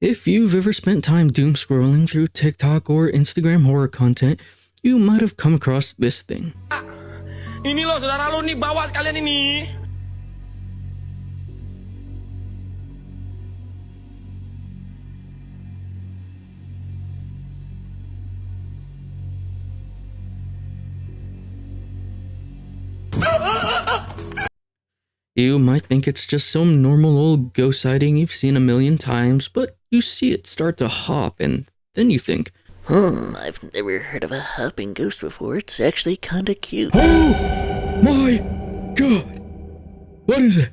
If you've ever spent time doom scrolling through TikTok or Instagram horror content, you might have come across this thing. Ini loh saudara lo nih, bawa sekalian ini. You might think it's just some normal old ghost sighting you've seen a million times, but you see it start to hop, and then you think, I've never heard of a hopping ghost before. It's actually kinda cute. oh my god, what is it?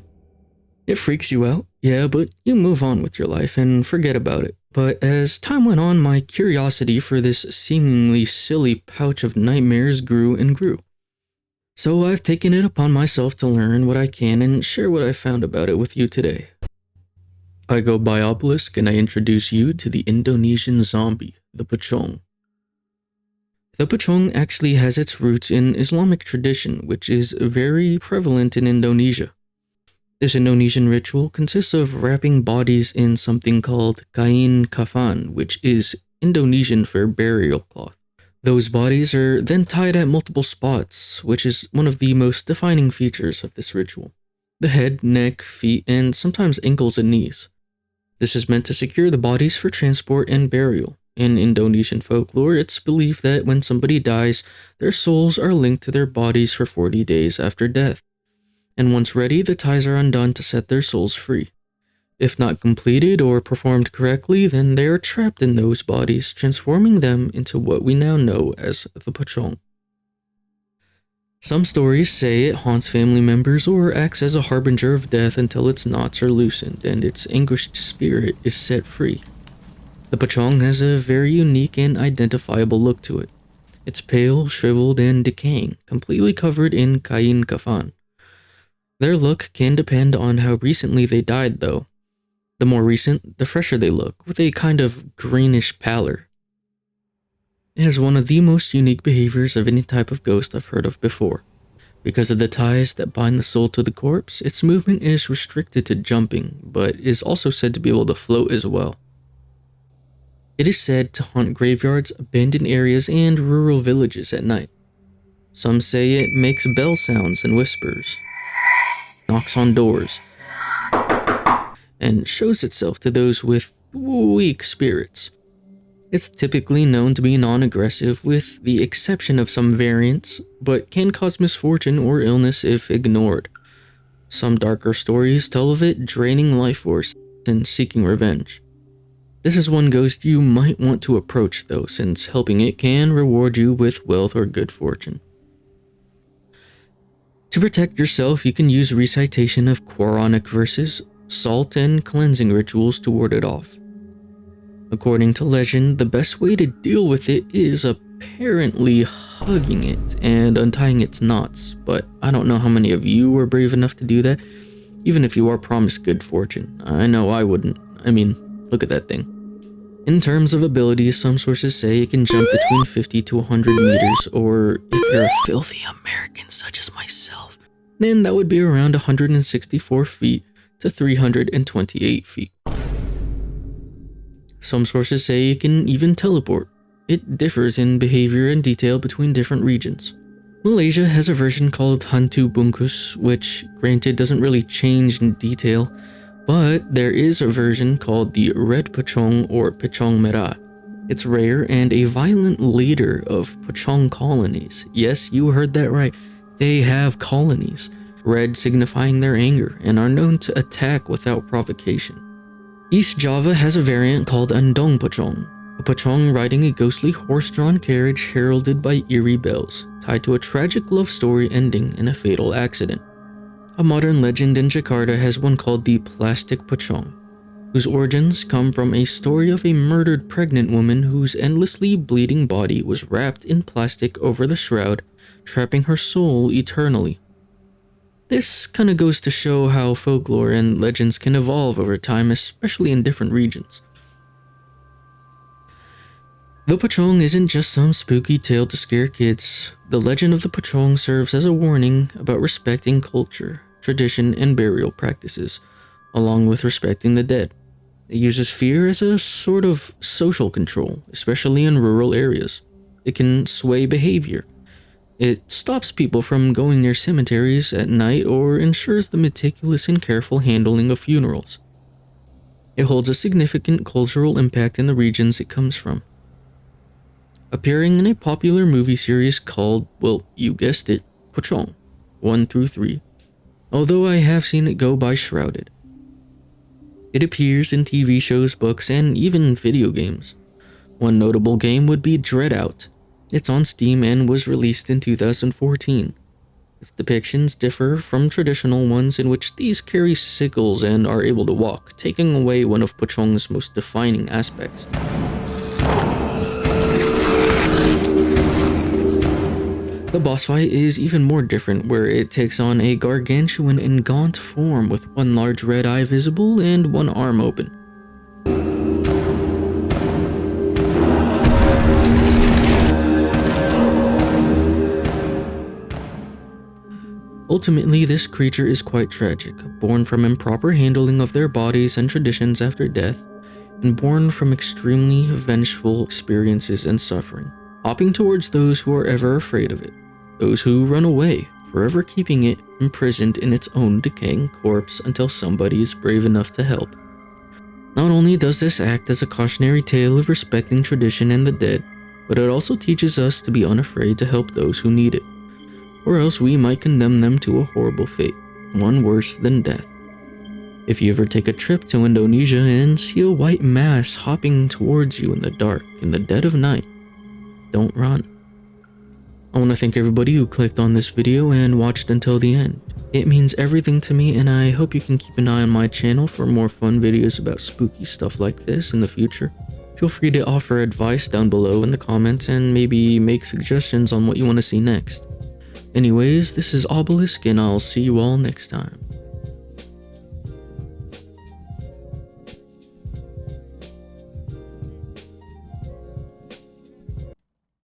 It freaks you out, yeah, but you move on with your life and forget about it. But as time went on, my curiosity for this seemingly silly pouch of nightmares grew and grew. So I've taken it upon myself to learn what I can and share what I found about it with you today. I go by Obelisk and I introduce you to the Indonesian zombie, the Pocong. The Pocong actually has its roots in Islamic tradition, which is very prevalent in Indonesia. This Indonesian ritual consists of wrapping bodies in something called kain kafan, which is Indonesian for burial cloth. Those bodies are then tied at multiple spots, which is one of the most defining features of this ritual. The head, neck, feet, and sometimes ankles and knees. This is meant to secure the bodies for transport and burial. In Indonesian folklore, it's believed that when somebody dies, their souls are linked to their bodies for 40 days after death. And once ready, the ties are undone to set their souls free. If not completed or performed correctly, then they are trapped in those bodies, transforming them into what we now know as the Pocong. Some stories say it haunts family members or acts as a harbinger of death until its knots are loosened and its anguished spirit is set free. The Pocong has a very unique and identifiable look to it. It's pale, shriveled, and decaying, completely covered in kain kafan. Their look can depend on how recently they died, though. The more recent, the fresher they look, with a kind of greenish pallor. It has one of the most unique behaviors of any type of ghost I've heard of before. Because of the ties that bind the soul to the corpse, its movement is restricted to jumping, but is also said to be able to float as well. It is said to haunt graveyards, abandoned areas, and rural villages at night. Some say it makes bell sounds and whispers, knocks on doors, and shows itself to those with weak spirits. It's typically known to be non-aggressive with the exception of some variants, but can cause misfortune or illness if ignored. Some darker stories tell of it draining life force and seeking revenge. This is one ghost you might want to approach though, since helping it can reward you with wealth or good fortune. To protect yourself, you can use recitation of Quranic verses, salt, and cleansing rituals to ward it off. According to legend, the best way to deal with it is apparently hugging it and untying its knots, but I don't know how many of you are brave enough to do that, even if you are promised good fortune. I know I wouldn't. I mean, look at that thing. In terms of abilities, some sources say it can jump between 50 to 100 meters, or if you're a filthy American such as myself, then that would be around 164 feet to 328 feet. Some sources say it can even teleport. It differs in behavior and detail between different regions. Malaysia has a version called Hantu Bungkus, which granted doesn't really change in detail, but there is a version called the Red Pocong or Pocong Merah. It's rare and a violent leader of Pocong colonies. Yes, you heard that right. They have colonies. Red signifying their anger and are known to attack without provocation. East Java has a variant called Andong Pocong, a Pocong riding a ghostly horse-drawn carriage heralded by eerie bells, tied to a tragic love story ending in a fatal accident. A modern legend in Jakarta has one called the Plastic Pocong, whose origins come from a story of a murdered pregnant woman whose endlessly bleeding body was wrapped in plastic over the shroud, trapping her soul eternally. This kinda goes to show how folklore and legends can evolve over time, especially in different regions. The Pocong isn't just some spooky tale to scare kids. The legend of the Pocong serves as a warning about respecting culture, tradition, and burial practices, along with respecting the dead. It uses fear as a sort of social control, especially in rural areas. It can sway behavior. It stops people from going near cemeteries at night or ensures the meticulous and careful handling of funerals. It holds a significant cultural impact in the regions it comes from. Appearing in a popular movie series called, well, you guessed it, Pocong, 1 through 3, although I have seen it go by Shrouded. It appears in TV shows, books, and even video games. One notable game would be Dread Out. It's on Steam and was released in 2014. Its depictions differ from traditional ones in which these carry sickles and are able to walk, taking away one of Pocong's most defining aspects. The boss fight is even more different, where it takes on a gargantuan and gaunt form with one large red eye visible and one arm open. Ultimately, this creature is quite tragic, born from improper handling of their bodies and traditions after death, and born from extremely vengeful experiences and suffering, hopping towards those who are ever afraid of it, those who run away, forever keeping it imprisoned in its own decaying corpse until somebody is brave enough to help. Not only does this act as a cautionary tale of respecting tradition and the dead, but it also teaches us to be unafraid to help those who need it, or else we might condemn them to a horrible fate, one worse than death. If you ever take a trip to Indonesia and see a white mass hopping towards you in the dark, in the dead of night, don't run. I want to thank everybody who clicked on this video and watched until the end. It means everything to me, and I hope you can keep an eye on my channel for more fun videos about spooky stuff like this in the future. Feel free to offer advice down below in the comments and maybe make suggestions on what you want to see next. Anyways, this is Obelisk, and I'll see you all next time.